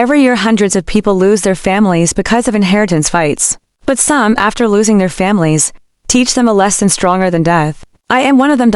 Every year hundreds of people lose their families because of inheritance fights. But some, after losing their families, teach them a lesson stronger than death. I am one of them.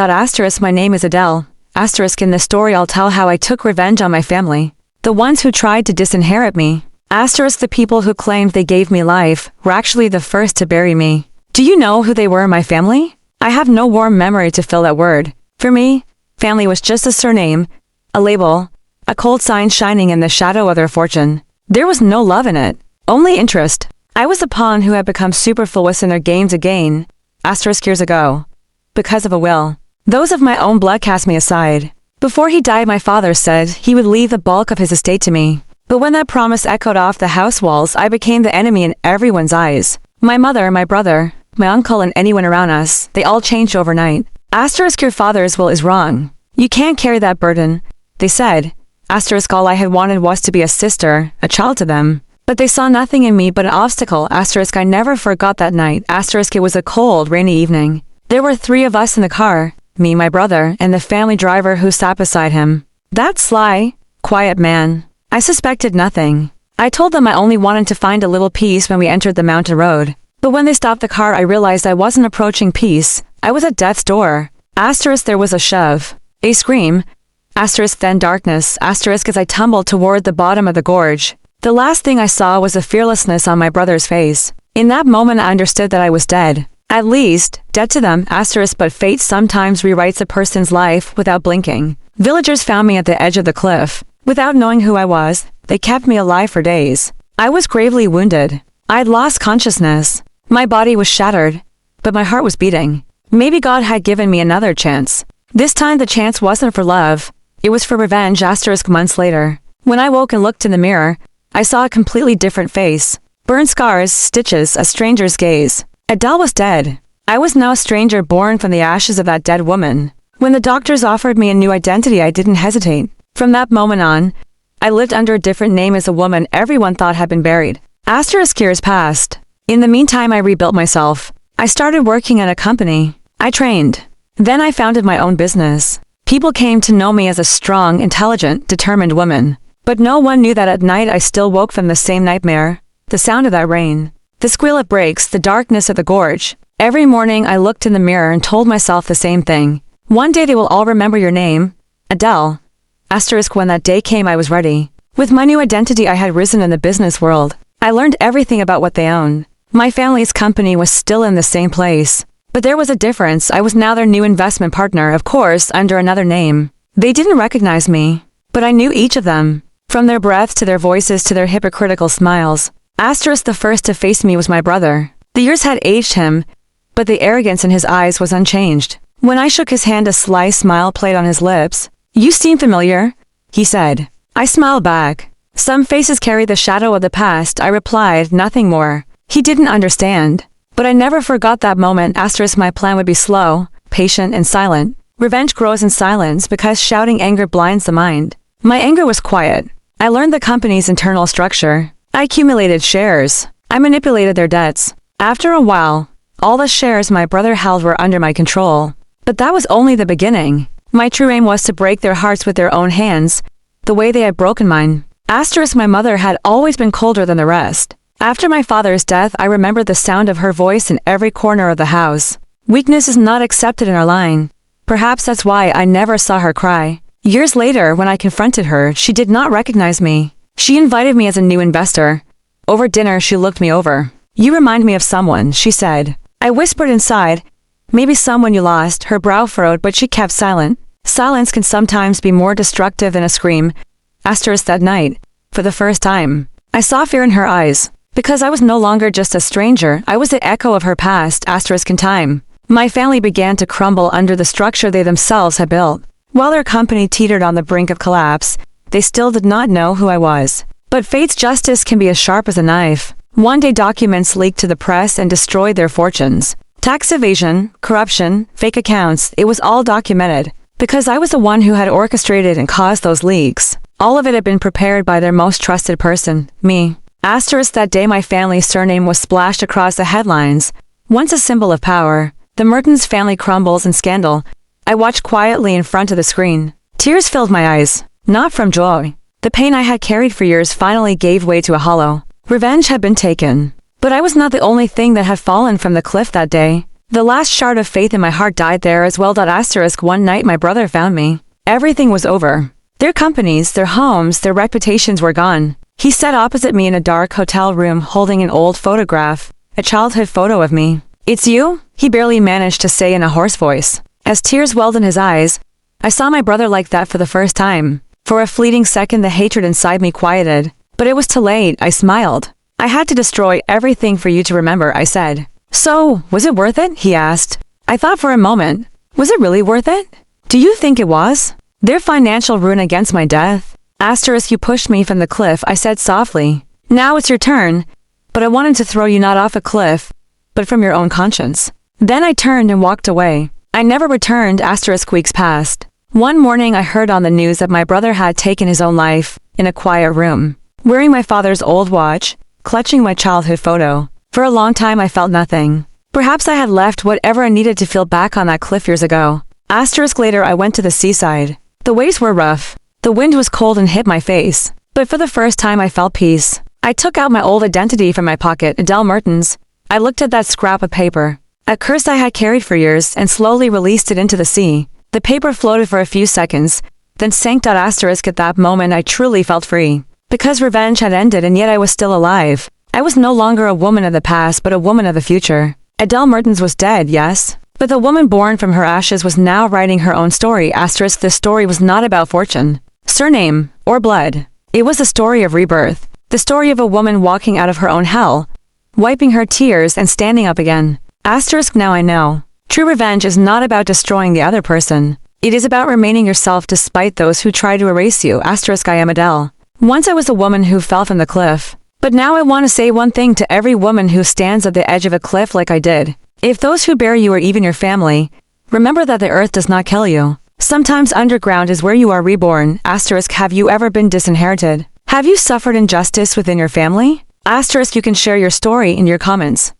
My name is Adel. In this story I'll tell how I took revenge on my family. The ones who tried to disinherit me. The people who claimed they gave me life were actually the first to bury me. Do you know who they were, my family? I have no warm memory to fill that word. For me, family was just a surname, a label, a cold sign shining in the shadow of their fortune. There was no love in it, only interest. I was a pawn who had become superfluous in their games again, years ago, because of a will. Those of my own blood cast me aside. Before he died, my father said he would leave the bulk of his estate to me. But when that promise echoed off the house walls, I became the enemy in everyone's eyes. My mother, my brother, my uncle, and anyone around us, they all changed overnight. Your father's will is wrong. You can't carry that burden, they said. All I had wanted was to be a sister, a child to them. But they saw nothing in me but an obstacle. I never forgot that night. It was a cold, rainy evening. There were 3 of us in the car, me, my brother, and the family driver who sat beside him. That sly, quiet man. I suspected nothing. I told them I only wanted to find a little peace when we entered the mountain road. But when they stopped the car, I realized I wasn't approaching peace. I was at death's door. There was a shove, a scream, then darkness, as I tumbled toward the bottom of the gorge. The last thing I saw was the fearlessness on my brother's face. In that moment I understood that I was dead. At least, dead to them, but fate sometimes rewrites a person's life without blinking. Villagers found me at the edge of the cliff. Without knowing who I was, they kept me alive for days. I was gravely wounded. I'd lost consciousness. My body was shattered, but my heart was beating. Maybe God had given me another chance. This time the chance wasn't for love. It was for revenge. Months later, when I woke and looked in the mirror, I saw a completely different face. Burned scars, stitches, a stranger's gaze. Adele was dead. I was now a stranger born from the ashes of that dead woman. When the doctors offered me a new identity, I didn't hesitate. From that moment on, I lived under a different name as a woman everyone thought had been buried. Years passed. In the meantime, I rebuilt myself. I started working at a company. I trained. Then I founded my own business. People came to know me as a strong, intelligent, determined woman. But no one knew that at night I still woke from the same nightmare. The sound of that rain. The squeal of brakes, the darkness of the gorge. Every morning I looked in the mirror and told myself the same thing. One day they will all remember your name, Adele. When that day came, I was ready. With my new identity, I had risen in the business world. I learned everything about what they own. My family's company was still in the same place. But there was a difference. I was now their new investment partner, of course, under another name. They didn't recognize me, but I knew each of them. From their breaths to their voices to their hypocritical smiles. The first to face me was my brother. The years had aged him, but the arrogance in his eyes was unchanged. When I shook his hand, a sly smile played on his lips. "You seem familiar," he said. I smiled back. "Some faces carry the shadow of the past," I replied, nothing more. He didn't understand. But I never forgot that moment. My plan would be slow, patient, and silent. Revenge grows in silence because shouting anger blinds the mind. My anger was quiet. I learned the company's internal structure. I accumulated shares. I manipulated their debts. After a while, all the shares my brother held were under my control. But that was only the beginning. My true aim was to break their hearts with their own hands, the way they had broken mine. My mother had always been colder than the rest. After my father's death, I remembered the sound of her voice in every corner of the house. Weakness is not accepted in our line. Perhaps that's why I never saw her cry. Years later, when I confronted her, she did not recognize me. She invited me as a new investor. Over dinner, she looked me over. "You remind me of someone," she said. I whispered inside, "Maybe someone you lost." Her brow furrowed, but she kept silent. Silence can sometimes be more destructive than a scream. That night, for the first time, I saw fear in her eyes. Because I was no longer just a stranger, I was the echo of her past. In time, my family began to crumble under the structure they themselves had built. While their company teetered on the brink of collapse, they still did not know who I was. But fate's justice can be as sharp as a knife. One day documents leaked to the press and destroyed their fortunes. Tax evasion, corruption, fake accounts, it was all documented. Because I was the one who had orchestrated and caused those leaks. All of it had been prepared by their most trusted person, me. That day my family's surname was splashed across the headlines. Once a symbol of power, the Mertens family crumbles in scandal. I watched quietly in front of the screen. Tears filled my eyes, not from joy. The pain I had carried for years finally gave way to a hollow. Revenge had been taken. But I was not the only thing that had fallen from the cliff that day. The last shard of faith in my heart died there as well. One night my brother found me. Everything was over. Their companies, their homes, their reputations were gone. He sat opposite me in a dark hotel room holding an old photograph, a childhood photo of me. "It's you?" he barely managed to say in a hoarse voice. As tears welled in his eyes, I saw my brother like that for the first time. For a fleeting second the hatred inside me quieted. But it was too late. I smiled. "I had to destroy everything for you to remember," I said. "So, was it worth it?" he asked. I thought for a moment. Was it really worth it? Do you think it was? Their financial ruin against my death? You pushed me from the cliff, I said softly. Now it's your turn. But I wanted to throw you not off a cliff, but from your own conscience. Then I turned and walked away. I never returned. Weeks passed. One morning I heard on the news that my brother had taken his own life, in a quiet room, wearing my father's old watch, clutching my childhood photo. For a long time I felt nothing. Perhaps I had left whatever I needed to feel back on that cliff years ago. Later I went to the seaside. The waves were rough. The wind was cold and hit my face. But for the first time I felt peace. I took out my old identity from my pocket, Adel Mertens. I looked at that scrap of paper, a curse I had carried for years, and slowly released it into the sea. The paper floated for a few seconds, then sank. At that moment I truly felt free. Because revenge had ended and yet I was still alive. I was no longer a woman of the past but a woman of the future. Adel Mertens was dead, yes. But the woman born from her ashes was now writing her own story. The story was not about fortune, surname, or blood. It was the story of rebirth. The story of a woman walking out of her own hell, wiping her tears and standing up again. Now I know. True revenge is not about destroying the other person. It is about remaining yourself despite those who try to erase you. I am Adel. Once I was a woman who fell from the cliff. But now I want to say one thing to every woman who stands at the edge of a cliff like I did. If those who bury you or even your family, remember that the earth does not kill you. Sometimes underground is where you are reborn. Have you ever been disinherited? Have you suffered injustice within your family? You can share your story in your comments.